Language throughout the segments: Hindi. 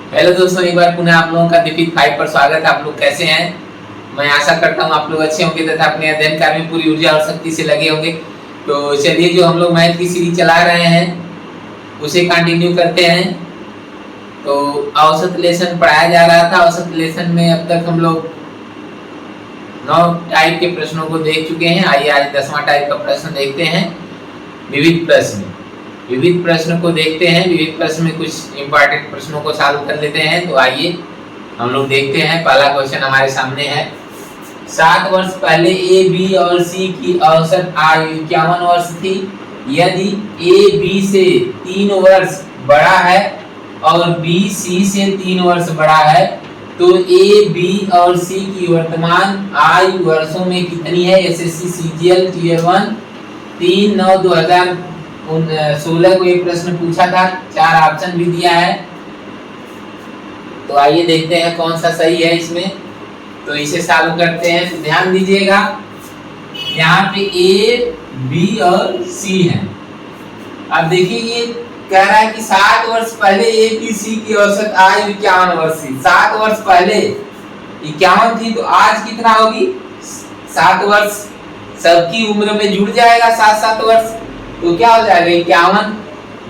हेलो दोस्तों, एक बार पुनः आप लोगों का दीपिक 5 पर स्वागत है। आप लोग कैसे हैं? मैं आशा करता हूं आप लोग अच्छे होंगे तथा अपने अध्ययन कार्य में पूरी ऊर्जा और शक्ति से लगे होंगे। तो चलिए, जो हम लोग मैथ की सीरीज चला रहे हैं उसे कंटिन्यू करते हैं। तो औसत लेसन पढ़ाया जा रहा था। औसत लेसन में अब तक हम लोग 9 टाइप के प्रश्नों को देख चुके हैं। आइए आज 10वां टाइप का प्रश्न देखते हैं। विविध प्रश्न। विविध प्रश्न को देखते हैं। विविध प्रश्न में कुछ इंपॉर्टेंट प्रश्नों को सॉल्व कर लेते हैं। तो आइए हम लोग देखते हैं। पहला क्वेश्चन हमारे सामने है। 7 वर्ष पहले ए, बी और सी की औसत आयु 51 वर्ष थी। यदि ए बी से 3 वर्ष बड़ा है और बी सी से 3 वर्ष बड़ा है तो ए, बी और सी की वर्तमान आयु वर्षों में कितनी है? एसएससी सीजीएल टियर 1 3/9/2016 को ये प्रश्न पूछा था। 4 ऑप्शन भी दिया है। तो आइए देखते हैं कौन सा सही है इसमें। तो इसे सॉल्व करते हैं। तो ध्यान दीजिएगा, यहाँ पे ए, बी और सी है। अब देखिए, ये कह रहा है कि 7 वर्ष पहले ए, बी, सी की औसत आयु 51 वर्ष थी। 7 वर्ष पहले 51 थी तो आज कितना होगी? 7 वर्ष। सबकी उम्र में जुड़ जाएगा 7-7 वर्ष, तो क्या हो जाएगा? 51।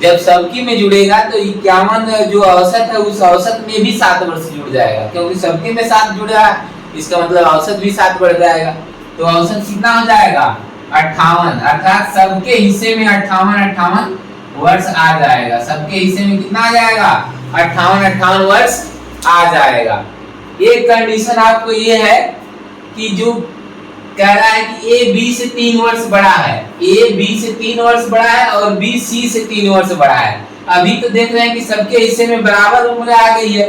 जब सबकी में जुड़ेगा तो 51 जो औसत है उस औसत में भी 7 वर्ष जुड़ जाएगा, क्योंकि सबके में 7 जुड़ा है, इसका मतलब औसत भी 7 बढ़ जाएगा। तो औसत कितना हो जाएगा? 58। अर्थात सबके हिस्से में 58 वर्ष आ जाएगा। सबके हिस्से में कितना आ जाएगा? 58 वर्ष आ जाएगा। एक कंडीशन आपको ये है कि जो कह रहा है कि ए बी से 3 वर्ष बड़ा है, ए बी से 3 वर्ष बड़ा है और बी सी से 3 वर्ष बड़ा है। अभी तो देख रहे हैं कि सबके हिस्से में बराबर उम्र आ गई है।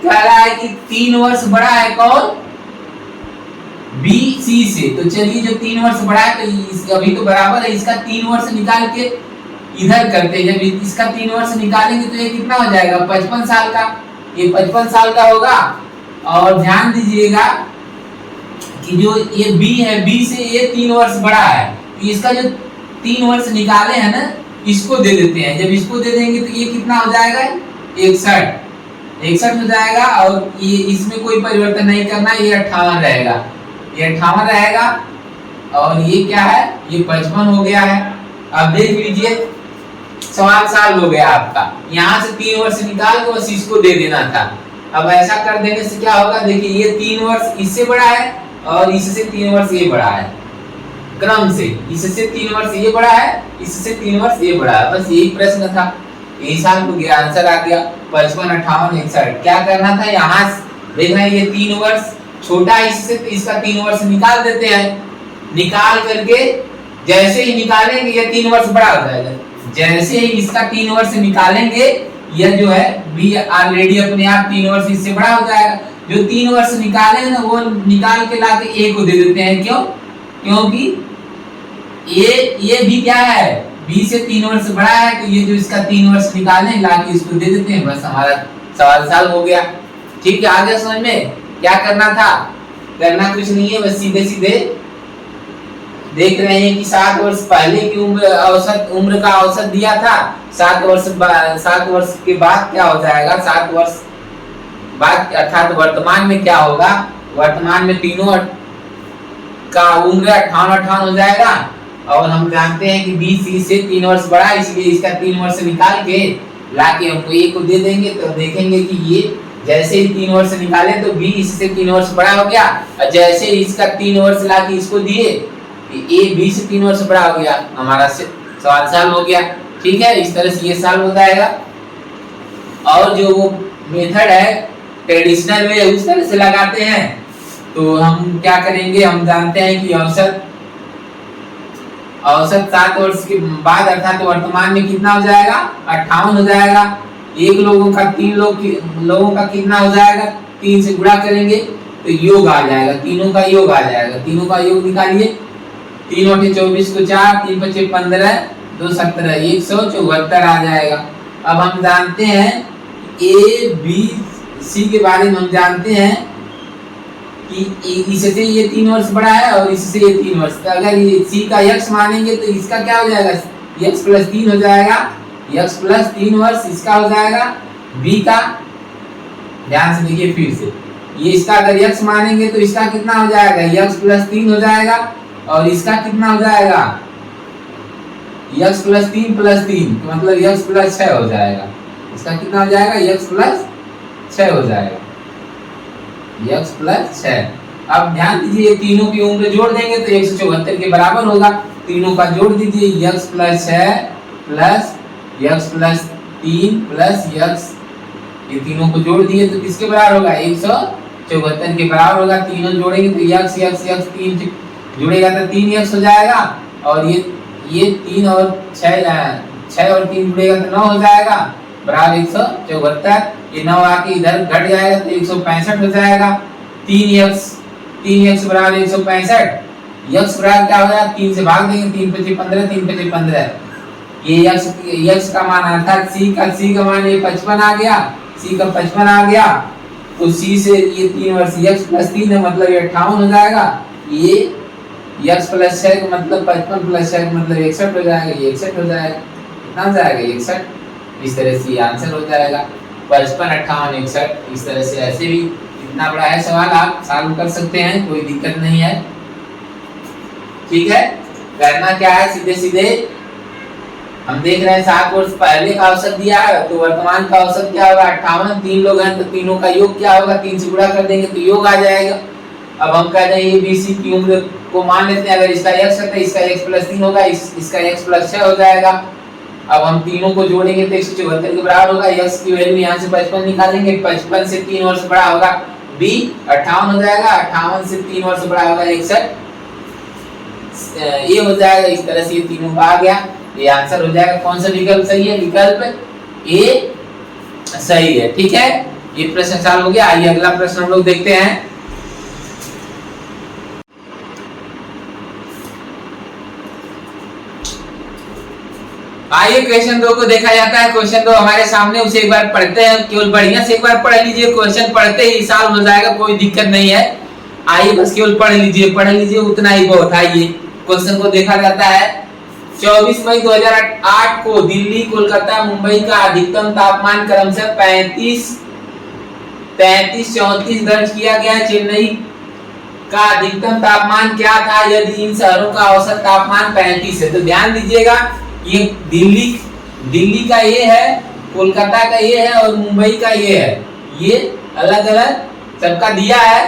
कह रहा है कि 3 वर्ष बड़ा है कौन? बी सी से। तो चलिए, जो 3 वर्ष बड़ा है तो अभी तो बराबर है, इसका 3 वर्ष निकाल के इधर करते हैं। जब इसका 3 वर्ष निकालेंगे तो ये कितना हो जाएगा? 55 साल का। ये 55 साल का होगा। और ध्यान दीजिएगा कि जो ये बी है, बी से ये 3 वर्ष बड़ा है, तो इसका जो 3 वर्ष निकाले हैं ना, इसको दे देते हैं। जब इसको दे देंगे तो ये कितना हो जाएगा? 61 हो जाएगा। और ये इसमें कोई परिवर्तन नहीं करना, ये 58 रहेगा। ये 58 रहेगा। और ये क्या है? ये 55 हो गया है। अब देख लीजिए, सवाल साल हो गया आपका। यहाँ से 3 वर्ष निकाल के बस इसको दे देना था। अब ऐसा कर देने से क्या होगा? देखिए, ये 3 वर्ष इससे बड़ा है और इससे 3 वर्ष ये बड़ा है। क्रम से इससे 3 वर्ष ये बड़ा है, इससे 3 वर्ष ये बड़ा है। बस यही प्रश्न था। यही साल हो गया, आंसर आ गया 55, 58, 61। क्या करना था? यहाँ देखना है, ये 3 वर्ष छोटा है इससे, तो इसका 3 वर्ष निकाल देते हैं। निकाल करके जैसे ही निकालेंगे ये 3 वर्ष बड़ा हो जाएगा। जैसे ही इसका 3 वर्ष निकालेंगे, यह जो है बी ऑलरेडी अपने आप 3 वर्ष इससे बड़ा हो जाएगा। जो 3 वर्ष निकाले हैं ना, वो निकाल के लाके ए को दे देते हैं। क्यों? क्योंकि ये भी क्या है? बी से 3 वर्ष बड़ा है, तो ये जो इसका 3 वर्ष निकाले लाके इसको दे देते हैं। बस हमारा सवाल साल हो गया। ठीक है, आगे समझ में? क्या करना था? करना कुछ नहीं है, बस सीधे सीधे देख रहे हैं कि 7 वर्ष पहले की उम्र का औसत दिया था। 7 वर्ष के बाद क्या हो जाएगा? 7 वर्ष बाद अर्थात वर्तमान में क्या होगा? वर्तमान में तीनों का उम्र 58 हो जाएगा। और हम जानते हैं कि बी सी से 3 वर्ष बड़ा है, इसलिए इसका 3 वर्ष निकाल के लाके हमको ए को दे देंगे। तो देखेंगे कि ये जैसे ही 3 वर्ष निकाले तो बी इससे 3 वर्ष बड़ा हो गया, और जैसे ही इसका 3 वर्ष लाके इसको दिए, ए बी से 3 वर्ष बड़ा हो गया। हमारा सवाल साल हो गया। ठीक है, इस तरह से ये साल हो जाएगा। और जो वो मेथड है ट्रेडिशनल वे, उस तरह से लगाते हैं। तो हम क्या करेंगे? हम जानते हैं कि औसत 7 वर्ष के बाद अर्थात वर्तमान में कितना हो जाएगा? 58 हो जाएगा। एक लोगों का 3 लोगों का कितना हो जाएगा? 3 से गुणा करेंगे तो योग आ जाएगा। तीनों का योग आ जाएगा। तीनों का योग निकालिए। 3 × 24 को 4, 3 × 5 15, 2 17, 174 आ जाएगा। अब हम जानते हैं ए बी सी के बारे में। हम जानते हैं कि इससे ये 3 वर्ष बड़ा है और इससे ये 3 वर्ष। तो अगर ये सी का x मानेंगे तो इसका क्या हो जाएगा? x + 3 हो जाएगा। x + 3 वर्ष इसका हो जाएगा। बी का ध्यान से देखिए फिर से, ये इसका अगर x मानेंगे तो इसका कितना हो जाएगा, x प्लस 3 हो जाएगा, और इसका कितना हो जाएगा, x प्लस 3 प्लस 3, तो मतलब x प्लस 6 हो जाएगा। इसका कितना हो जाएगा, x प्लस 6 हो जाएगा, x प्लस 6। अब ध्यान दीजिए तीनों की उम्र जोड़ देंगे तो 174 के बराबर होगा। तीनों का जोड़ दीजिए, x plus 6 plus x plus 3 plus x, ये तीनों को जोड़ दिए तो किसके बराबर होगा, 174 के बराबर होगा। तीनों जोड़ेंगे तो x x x 3 जुड़ेगा तो 3x हो जाएगा, और ये 3 और 6 और 3 जुड़ेगा तो 9 हो जाएगा, बराबर 174। ये 9 आके इधर घट जाएगा तो 165 हो जाएगा। 3x बराबर 165, x बराबर क्या हो जाएगा, 3 से भाग देंगे, 3 × 5 = 15, 3 × 5 = 15। ये x का मान अर्थात c का मान ये 55 आ गया, c का 55 आ गया, तो c से ये 3 और x प्लस 3 है, मतलब ये 58 हो जाएगा। ये x प्लस 6 का मतलब 55 प्लस 6 का मतलब 61 हो जाएगा, ये 61 हो जाएगा। कितना हो जाएगा, 61। इस तरह से ये आंसर हो जाएगा 55, 58, 61। इस तरह से ऐसे भी इतना बड़ा है सवाल, आप सॉल्व कर सकते हैं, कोई दिक्कत नहीं है। ठीक है, करना क्या है, सीधे सीधे हम देख रहे हैं 7 वर्ष पहले का औसत दिया है, तो वर्तमान का औसत क्या होगा, 58। 3 लोग हैं तो तीनों का योग क्या होगा, 3 से गुणा कर देंगे तो योग आ जाएगा। अब हम कह रहे हैं ये बीसी की उम्र को मान लेते हैं, अगर इसका x है तो इसका x प्लस 3 होगा, इसका x प्लस 6 हो जाएगा। अब हम तीनों को जोड़ेंगे तो 174 के बराबर होगा। x की वैल्यू यहाँ से 55 निकालेंगे, 55 से 3 वर्ष बड़ा होगा b, 58 हो जाएगा। 58 से 3 वर्ष बड़ा होगा 61, ये हो जाएगा। इस तरह से ये तीनों का आ गया, ये आंसर हो जाएगा। कौन सा विकल्प सही है, विकल्प ए सही है। ठीक है, ये प्रश्न सॉल्व हो गया। आइए अगला प्रश्न हम लोग देखते हैं। आइए क्वेश्चन 2 को देखा जाता है। क्वेश्चन 2 हमारे सामने, उसे एक बार पढ़ते हैं, केवल बढ़िया से एक बार पढ़ लीजिए, क्वेश्चन पढ़ते ही सॉल्व हो जाएगा, कोई दिक्कत नहीं है। आइए बस केवल पढ़ लीजिए, उतना ही बहुत। आइए क्वेश्चन को देखा जाता है। 24 मई 2008 को दिल्ली, कोलकाता, मुंबई का अधिकतम तापमान क्रमशः 35, 34 दर्ज किया गया। चेन्नई का अधिकतम तापमान क्या था यदि इन शहरों का औसत तापमान 35 है। तो ध्यान दीजिएगा, ये दिल्ली का ये है, कोलकाता का ये है और मुंबई का ये है, ये अलग अलग सबका दिया है।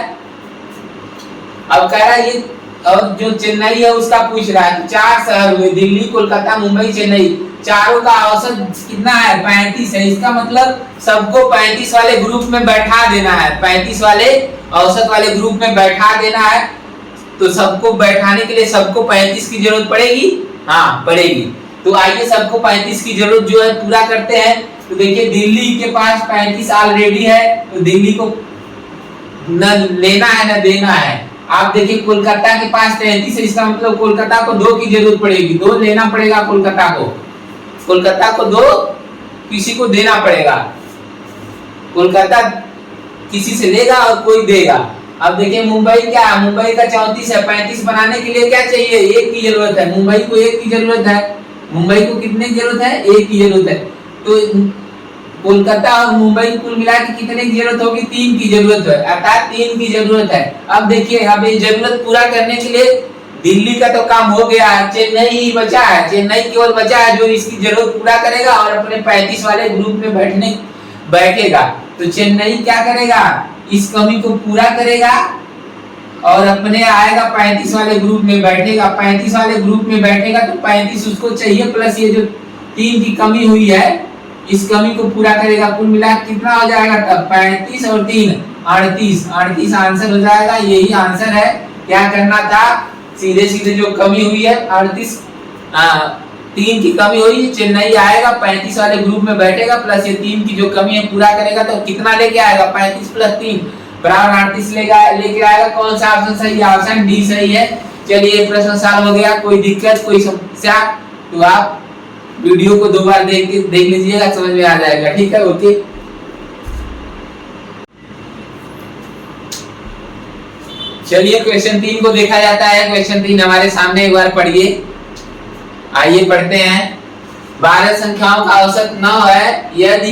अब कह रहा है ये, और जो चेन्नई है उसका पूछ रहा है। 4 शहर हुए, दिल्ली, कोलकाता, मुंबई, चेन्नई, चारों का औसत कितना है, 35 है। इसका मतलब सबको 35 वाले ग्रुप में बैठा देना है, 35 वाले औसत वाले ग्रुप में बैठा देना है। तो सबको बैठाने के लिए सबको 35 की जरूरत पड़ेगी, हाँ पड़ेगी। तो आइए सबको 35 की जरूरत जो है पूरा करते हैं। तो देखिए दिल्ली के पास 35 ऑलरेडी है, तो दिल्ली को न लेना है न देना है। आप देखिए कोलकाता के पास 33 है, इसका मतलब कोलकाता को 2 की जरूरत पड़ेगी, 2 लेना पड़ेगा कोलकाता को 2 किसी को देना पड़ेगा। कोलकाता किसी से लेगा और कोई देगा। अब देखिए मुंबई क्या, मुंबई का 34 है, 35 बनाने के लिए क्या चाहिए, 1 की जरूरत है। मुंबई को 1 की जरूरत है, मुंबई को कितने की जरूरत है, 1 की जरूरत है। तो कोलकाता और मुंबई कुल मिला के कितने की जरूरत होगी, 3 की जरूरत है, अर्थात 3 की जरूरत है। अब देखिए अब ये जरूरत पूरा करने के लिए दिल्ली का तो काम हो गया है, चेन्नई ही बचा है, चेन्नई केवल बचा है जो इसकी जरूरत पूरा करेगा और अपने 35 वाले ग्रुप में बैठेगा। तो चेन्नई क्या करेगा, इस कमी को पूरा करेगा और अपने आएगा 35 वाले ग्रुप में बैठेगा। 35 वाले ग्रुप में बैठेगा तो 35 उसको चाहिए, प्लस ये जो 3 की कमी हुई है इस कमी को पूरा करेगा। कुल मिला कितना हो जाएगा तब, 35 और 3 38 आंसर हो जाएगा। यही आंसर है। क्या करना था, सीधे सीधे जो कमी हुई है 3 की कमी हुई, चेन्नई आएगा 35 वाले ग्रुप में बैठेगा, प्लस ये 3 की जो कमी है पूरा करेगा। तो कितना लेके आएगा, 35 प्लस 3 बराबर 38 लेके आएगा। कौन सा ऑप्शन सही है, ऑप्शन डी सही है। चलिए प्रश्न सॉल्व हो गया। कोई दिक्कत कोई समस्या तो आप वीडियो को 2 बार देख लीजिएगा, समझ में आ जाएगा। ठीक है, ओके। चलिए क्वेश्चन 3 को देखा जाता है। क्वेश्चन 3 हमारे सामने, एक बार पढ़िए। आइए पढ़ते हैं। 12 संख्याओं का औसत 9 है यदि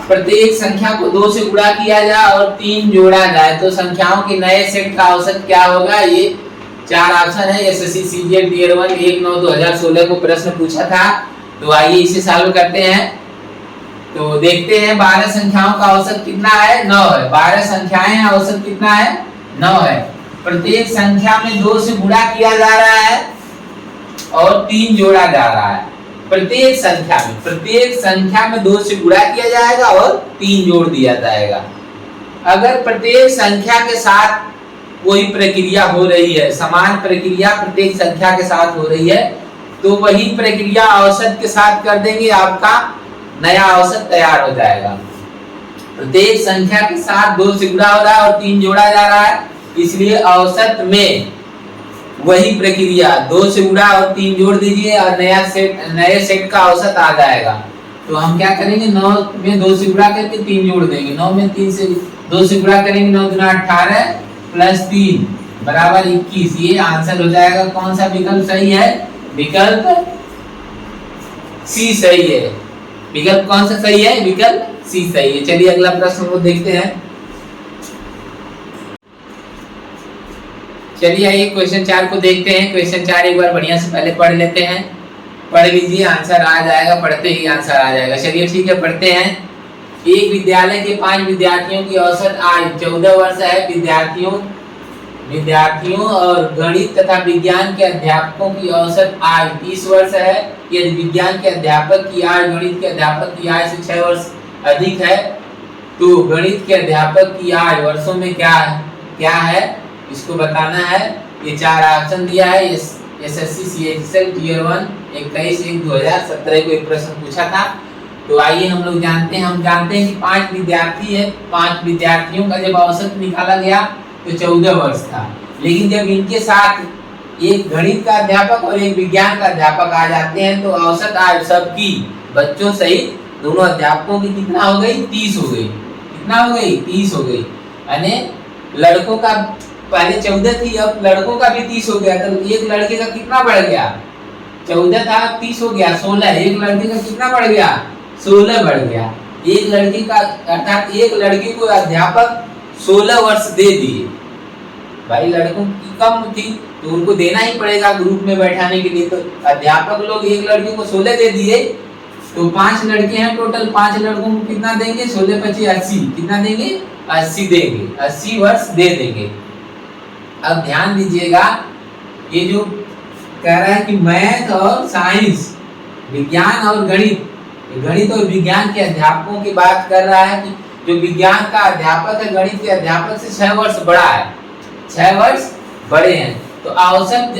प्रत्येक संख्या को 2 से गुणा किया जाए और 3 जोड़ा जाए तो संख्याओं के नए सेट का औसत क्या होगा। ये 4 ऑप्शन है। एसएससी सीजीएल टियर 1 1/9/2016 को प्रश्न पूछा था। तो आइए इसे सॉल्व करते हैं। तो देखते हैं 12 संख्याओं का औसत कितना है, 9 है। 12 संख्याएं हैं, औसत कितना है, 9 है। प्रत्येक संख्या में 2 से गुणा किया जा रहा है और 3 जोड़ा जा रहा है। प्रत्येक संख्या में 2 से गुणा किया जाएगा और 3 जोड़ दिया जाएगा। अगर प्रत्येक संख्या के साथ कोई प्रक्रिया हो रही है, समान प्रक्रिया प्रत्येक संख्या के साथ हो रही है, तो वही प्रक्रिया औसत के साथ कर देंगे, आपका नया औसत तैयार हो जाएगा। प्रत्येक संख्या के साथ 2 से गुणा हो रहा है और 3 जोड़ा जा रहा है, इसलिए औसत में वही प्रक्रिया 2 से गुणा और 3 जोड़ दीजिए और नए सेट का औसत आ जाएगा। तो हम क्या करेंगे, 9 में 2 से गुणा करके 3 जोड़ देंगे। 9 में 3 से 2 से गुणा करेंगे, 9 दूना 18 प्लस 3 बराबर 21। ये आंसर हो जाएगा। कौन सा विकल्प सही है, विकल्प सी सही है। विकल्प कौन सा सही है, विकल्प सी सही है। चलिए अगला प्रश्न को देखते हैं। चलिए आइए क्वेश्चन 4 को देखते हैं। क्वेश्चन 4 एक बार बढ़िया से पहले पढ़ लेते हैं। पढ़ लीजिए, आंसर आ जाएगा, पढ़ते ही आंसर आ जाएगा। चलिए ठीक है, पढ़ते हैं। एक विद्यालय के 5 विद्यार्थियों की औसत आयु 14 वर्ष है। विद्यार्थियों और गणित तथा विज्ञान के अध्यापकों की औसत आयु 30 वर्ष है। यदि विज्ञान के अध्यापक की आयु गणित के अध्यापक की आयु से 6 वर्ष अधिक है तो गणित के अध्यापक की आयु वर्षों में क्या है इसको बताना है। ये 4 ऑप्शन दिया है। एसएससी सीएचएसएल टियर 1 21/1/2017 को एक प्रश्न पूछा था। तो आइए हम लोग जानते हैं कि 5 विद्यार्थी है। 5 विद्यार्थियों का जब औसत निकाला गया तो 14 वर्ष था, लेकिन जब इनके साथ एक गणित का अध्यापक और एक विज्ञान का अध्यापक आ जाते हैं तो औसत आयु सबकी, बच्चों सहित दोनों अध्यापकों की कितना हो गई, 30 हो गई। कितना हो गई, 30 हो गई। यानी लड़कों का पहले 14 थी, अब लड़कों का भी 30 हो गया। तो एक लड़के का कितना बढ़ गया, 14 था 30 हो गया 16। एक लड़के का कितना बढ़ गया, 16 बढ़ गया। एक लड़की का, अर्थात एक लड़की को अध्यापक 16 वर्ष दे दिए। भाई लड़कों की कम थी तो उनको देना ही पड़ेगा ग्रुप में बैठाने के लिए। तो अध्यापक लोग एक लड़के को 16 दे दिए, तो 5 लड़के हैं टोटल। 5 लड़कों को कितना देंगे, 16 25 80, कितना देंगे, 80 देंगे। 80 वर्ष दे देंगे। अब ध्यान दीजिएगा, ये जो कह रहा है कि मैथ और साइंस, विज्ञान और गणित और विज्ञान के अध्यापकों की बात कर रहा है कि जो विज्ञान का अध्यापक है गणित के अध्यापक से 6 वर्ष बड़ा है, 6 वर्ष बड़े हैं। तो औसत,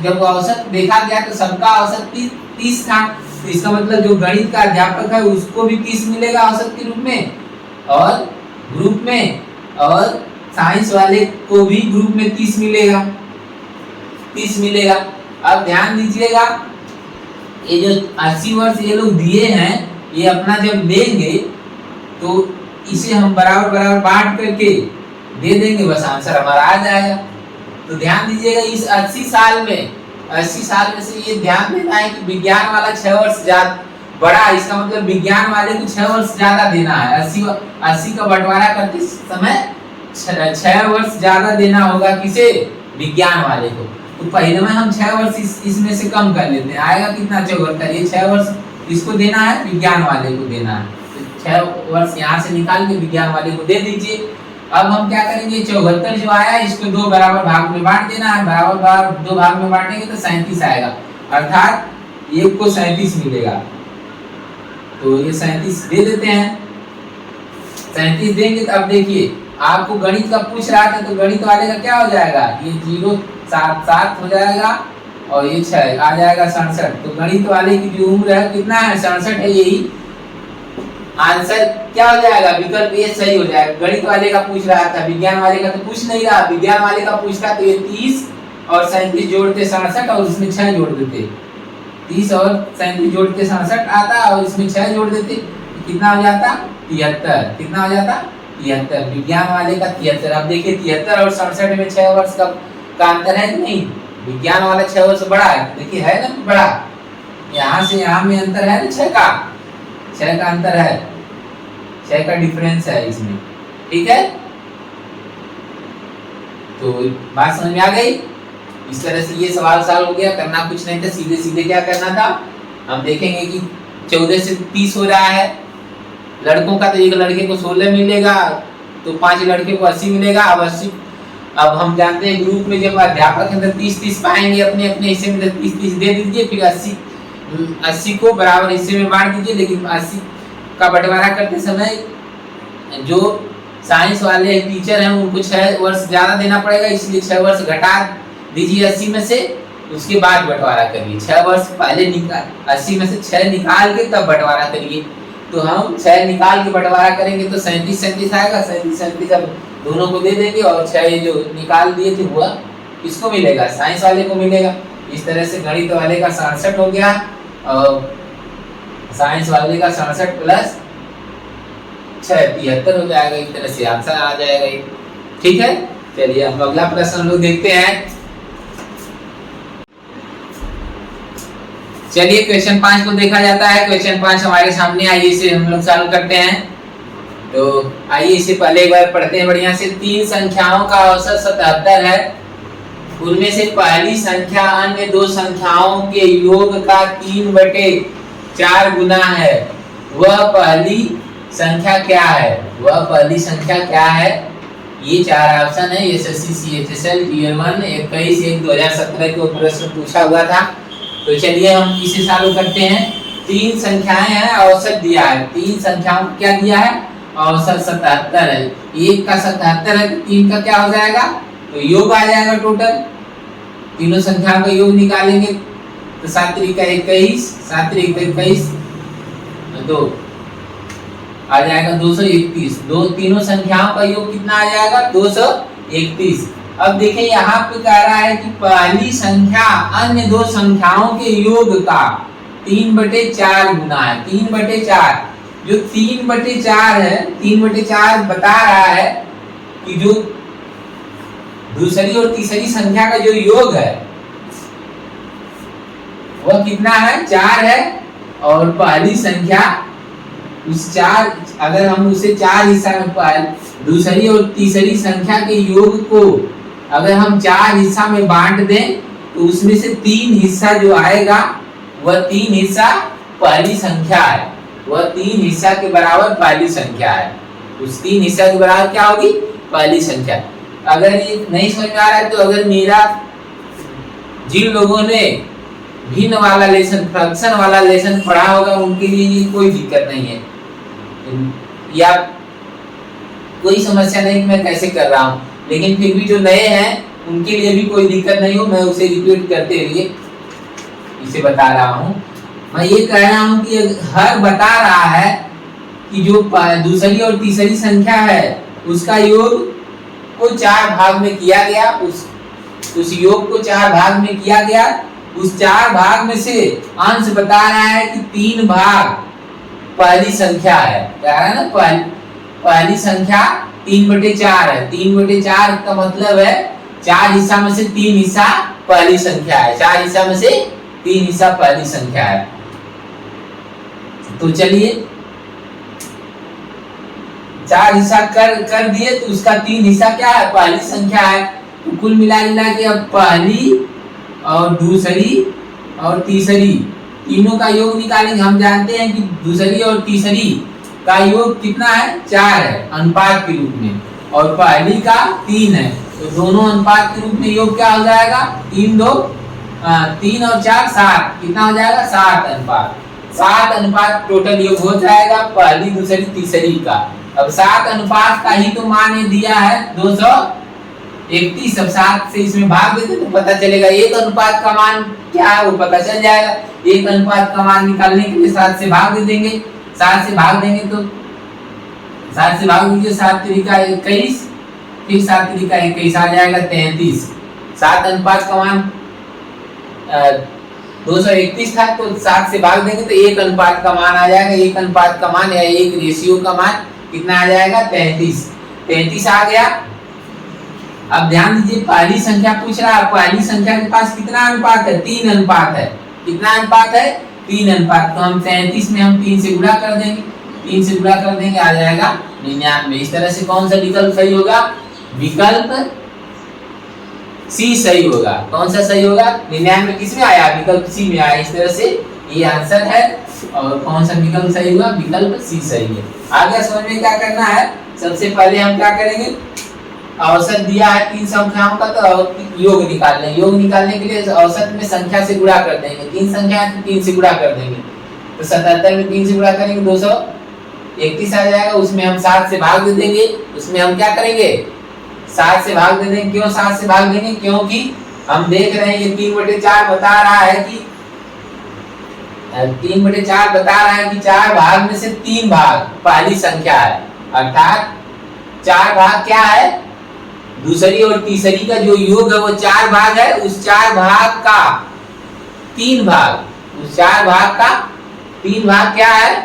जब औसत देखा गया तो सबका औसत 30 था। तो इसका मतलब जो गणित का अध्यापक है उसको भी 30 मिलेगा औसत के रूप में, और ग्रुप में, और साइंस वाले को भी ग्रुप में 30 मिलेगा, 30 मिलेगा। अब ध्यान दीजिएगा, ये जो 80 वर्ष ये लोग दिए हैं, ये अपना जब लेंगे तो इसे हम बराबर बराबर बांट करके दे देंगे, बस आंसर हमारा आ जाएगा। तो ध्यान दीजिएगा, इस 80 साल में से ये ध्यान देना है कि विज्ञान वाला 6 वर्ष ज्यादा बड़ा, इसका मतलब विज्ञान वाले को 6 वर्ष ज्यादा देना है। 80 का बंटवारा करते समय 6 वर्ष ज्यादा देना होगा किसे, विज्ञान वाले को। तो पहले में हम 6 वर्ष इसमें से कम कर लेते हैं, आएगा कितना, 74। ये 6 वर्ष इसको देना है, विज्ञान वाले को देना है। तो 6 वर्ष यहाँ से निकाल के विज्ञान वाले को दे दीजिए। अब हम क्या करेंगे, 74 जो आया इसको 2 बराबर भाग में बांट देना है। बराबर 2 भाग में बांटेंगे तो 37 आएगा, अर्थात एक को 37 मिलेगा। तो ये 37 दे देते हैं। 37 देंगे तो अब देखिए, आपको गणित का पूछ रहा था तो गणित वाले का क्या हो जाएगा, ये 0 7 7 हो जाएगा और ये 6 आ जाएगा 67। तो गणित वाले की जो उम्र है कितना है, 67 है। यही आंसर क्या हो जाएगा, विकल्प ये सही हो जाएगा। गणित वाले का पूछ रहा था, विज्ञान वाले का तो पूछ नहीं रहा। विज्ञान वाले का पूछता तो ये 30 और 37 जोड़ते 67 और उसमें 6 जोड़ देते। 30 और 37 जोड़ते 67 आता और इसमें 6 जोड़ देते, कितना हो जाता, 73। कितना हो जाता, 73। विज्ञान वाले का 73। अब देखिए 73 और 67 में 6 वर्ष का अंतर है कि नहीं। विज्ञान वाला 6 वर्ष बड़ा है, देखिए है ना बड़ा, यहाँ से यहाँ में अंतर है ना 6 का। 6 का अंतर है, 6 का डिफरेंस है इसमें, ठीक है। तो बात समझ में आ गई। इस तरह से ये सवाल सॉल्व हो गया, करना कुछ नहीं था, सीधे सीधे क्या करना था, हम देखेंगे कि 14 से 30 हो रहा है लड़कों का, तो एक लड़के को 16 मिलेगा, तो 5 लड़के को 80 मिलेगा। अब 80, अब हम जानते हैं ग्रुप में जब अध्यापक अंदर 30-30 पाएंगे अपने अपने हिस्से में, 30-30 दे दीजिए, फिर 80 को बराबर हिस्से में बांट दीजिए। लेकिन 80 का बंटवारा करते समय जो साइंस वाले टीचर हैं उनको 6 वर्ष ज्यादा देना पड़ेगा, इसलिए 6 वर्ष घटा दीजिए 80 में से, उसके बाद बंटवारा करिए। 6 वर्ष पहले 80 में से 6 निकाल के तब बंटवारा करिए। तो हम 6 निकाल के बंटवारा करेंगे तो 37 आएगा, 37 अब दोनों को दे देंगे, और 6 जो निकाल दिए थे वो किसको मिलेगा, साइंस वाले को मिलेगा। इस तरह से गणित वाले का 67 हो गया और साइंस वाले का 67 प्लस 6 73 हो जाएगा। इस तरह से आंसर आ जाएगा, ठीक है। चलिए हम अगला प्रश्न लोग देखते हैं। चलिए क्वेश्चन 5 को देखा जाता है। क्वेश्चन 5 हमारे सामने, आइए इसे हम लोग चालू करते हैं। तो आइए इसे पहले एक बार पढ़ते हैं बढ़िया से। 3 संख्याओं का औसत 77 है, उनमें से पहली संख्या अन्य 2 संख्याओं के योग का 3/4 गुना है, वह पहली संख्या क्या है? वह पहली संख्या क्या है? ये 4 ऑप्शन है। एसएससी सीएचएसएल ईयर 1 21/1/2017 को प्रश्न पूछा हुआ था। तो चलिए हम इसे चालू करते हैं। 3 संख्याएं हैं, औसत दिया है। 3 संख्याओं को क्या दिया है? औसत 77 है। 1 का 77 है तो 3 का क्या हो जाएगा? तो योग आ जाएगा टोटल। तीनों संख्याओं का योग निकालेंगे तो 7 त्रिका 21, 7 त्रिका 21 तो आ जाएगा 231। तीनों संख्याओं का योग कितना आ जाएगा? 231। अब देखिए यहाँ पे कह रहा है कि पहली संख्या अन्य 2 संख्याओं के योग का 3/4 गुना है। 3/4 जो 3/4 है, 3/4 बता रहा है कि जो दूसरी और तीसरी संख्या का जो योग है वह कितना है? 4 है। और पहली संख्या उस 4, अगर हम उसे 4 हिस्सा में, दूसरी और तीसरी संख्या के योग को अगर हम 4 हिस्सा में बांट दें तो उसमें से 3 हिस्सा जो आएगा वह 3 हिस्सा पहली संख्या है। वह 3 हिस्सा के बराबर पहली संख्या है। उस 3 हिस्सा के बराबर क्या होगी? पहली संख्या। अगर ये नहीं समझ में आ रहा है तो अगर मेरा, जिन लोगों ने भिन्न वाला लेसन, फ्रैक्शन वाला लेसन पढ़ा होगा उनके लिए ये कोई दिक्कत नहीं है, या कोई समस्या नहीं कि मैं कैसे कर रहा हूँ। लेकिन फिर भी जो नए हैं उनके लिए भी कोई दिक्कत नहीं हो, मैं उसे रिपीट करते हुए इसे बता रहा हूँ। मैं ये कह रहा हूँ कि हर बता रहा है कि जो दूसरी और तीसरी संख्या है उसका योग को 4 भाग में किया गया। उस योग को 4 भाग में किया गया। उस 4 भाग में से अंश बता रहा है कि 3 भाग पहली संख्या है। कह रहा है ना पहली संख्या 3/4 है। 3/4 का मतलब है 4 हिस्सा में से 3 हिस्सा पहली संख्या है। 4 हिस्सा में से 3 हिस्सा पहली संख्या है। तो चलिए 4 हिस्सा कर दिए तो उसका 3 हिस्सा क्या है? पहली संख्या है। तो कुल मिला के अब पहली और दूसरी और तीसरी तीनों का योग निकालेंगे। हम जानते हैं कि दूसरी और तीसरी का योग कितना है? 4 है अनुपात के रूप में, और पहली का 3 है। तो दोनों अनुपात के रूप में योग क्या हो जाएगा? 3 और 4 7। कितना हो जाएगा? 7 अनुपात। 7 अनुपात टोटल योग हो जाएगा पहली दूसरी तीसरी का। अब 7 अनुपात का ही तो मान दिया है 231। अब 7 से इसमें भाग देते तो पता चलेगा 1 अनुपात का मान क्या है, वो पता चल जाएगा। 1 अनुपात का मान निकालने के लिए 7 से भाग दे देंगे। 7 से भाग देंगे तो 7 से भाग दीजिए, 7 त्रिका 21, फिर 7 त्रिका 21 आ जाएगा 33। 7 अनुपात का मान 231 था तो 7 से भाग देंगे तो 1 अनुपात का मान आ जाएगा। 1 अनुपात का मान या 1 रेशियो का मान कितना आ जाएगा? 33। 33 आ गया। अब ध्यान दीजिए पहली संख्या पूछ रहा है, पहली संख्या के पास कितना अनुपात है? 3 अनुपात है। कितना अनुपात है? 3 अनुपात, तो हम 33 में हम 3 से गुणा कर देंगे, 3 से गुणा कर देंगे, आ जाएगा 99। इस तरह से कौन सा विकल्प सही होगा? विकल्प सी सही होगा। कौन सा सही होगा? 99 किसमें आया? विकल्प सी में आया। इस तरह से ये आंसर है। और कौन सा विकल्प सही हुआ? विकल्प सी सही है। आगे समझ में क्या करना है? सबसे पहले हम क्या करेंगे, औसत दिया है 3 संख्याओं का, तो योग निकाल लें। योग निकालने के लिए औसत में संख्या से गुणा कर देंगे। 3 संख्या है तो 3 से गुणा कर देंगे, तो 77 में 3 से गुणा करेंगे 231 आ जाएगा। उसमें हम 7 से भाग दे देंगे। उसमें हम क्या करेंगे? 7 से भाग दे देंगे। क्यों 7 से भाग देंगे? क्योंकि हम देख रहे हैं ये 3/4 बता रहा है कि 3/4 बता रहा है कि 4 भाग में से 3 भाग पहली संख्या है, अर्थात 4 भाग क्या है? दूसरी और तीसरी का जो योग है वो 4 भाग है। उस 4 भाग का 3 भाग, उस 4 भाग का 3 भाग क्या है?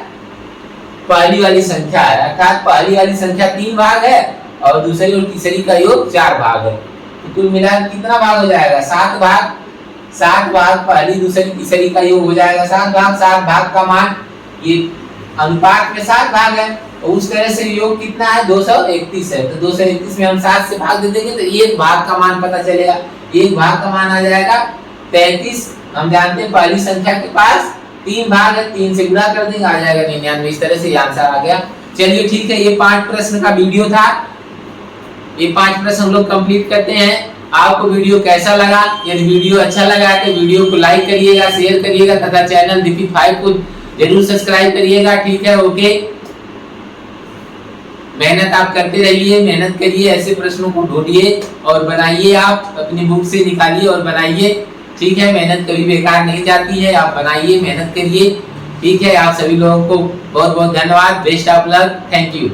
पहली वाली संख्या है, अर्थात पहली वाली संख्या 3 भाग है और दूसरी और तीसरी का योग 4 भाग है। तो कुल मिलाकर कितना भाग हो जाएगा? 7 भाग। 7 भाग पहली दूसरी तीसरी का योग हो जाएगा 7 भाग। 7 भाग का मान, ये अनुपात में 7 भाग है, और उस तरह से योग कितना है? 231 है। तो 231 में हम 7 से भाग दे देंगे तो एक भाग का मान पता चलेगा। एक भाग का मान आ जाएगा 33। हम जानते हैं पहली संख्या के पास 3 भाग है, 3 से गुणा कर देंगे, आ जाएगा 99। इस तरह से आंसर आ गया। चलिए ठीक है, ये 5 प्रश्न का वीडियो था। ये 5 प्रश्न हम लोग कंप्लीट करते हैं। आपको वीडियो कैसा लगा? यदि वीडियो अच्छा लगा है तो वीडियो को लाइक करिएगा, शेयर करिएगा तथा चैनल दीपिक 5 को जरूर सब्सक्राइब करिएगा। ठीक है, ओके। मेहनत आप करते रहिए, मेहनत करिए, ऐसे प्रश्नों को ढूंढिए और बनाइए। आप अपनी बुक से निकालिए और बनाइए। ठीक है, मेहनत कभी बेकार नहीं जाती है। आप बनाइए, मेहनत करिए। ठीक है, आप सभी लोगों को बहुत बहुत धन्यवाद। Best of luck. Thank you.